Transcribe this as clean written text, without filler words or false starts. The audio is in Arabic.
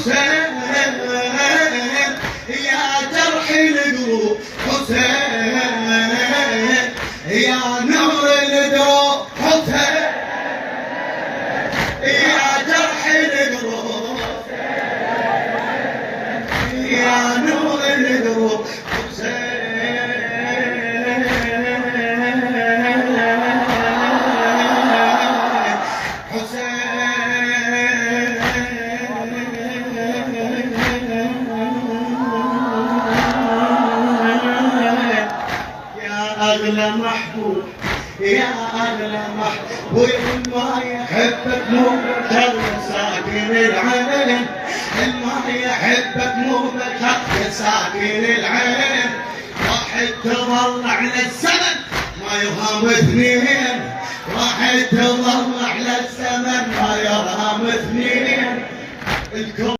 حسين يا جرح القلوب حسين يا نور الدروب حسين يا جرح القلوب يا نور الدروب أغلى محبوب يا أغلى محبوب ما يحبك مو بشر ساكن العين ما يحبك مو بشر ساكن العين واحد تظل على الزمن ما يرهم اثنين واحد تظل على الزمن ما يرهم اثنين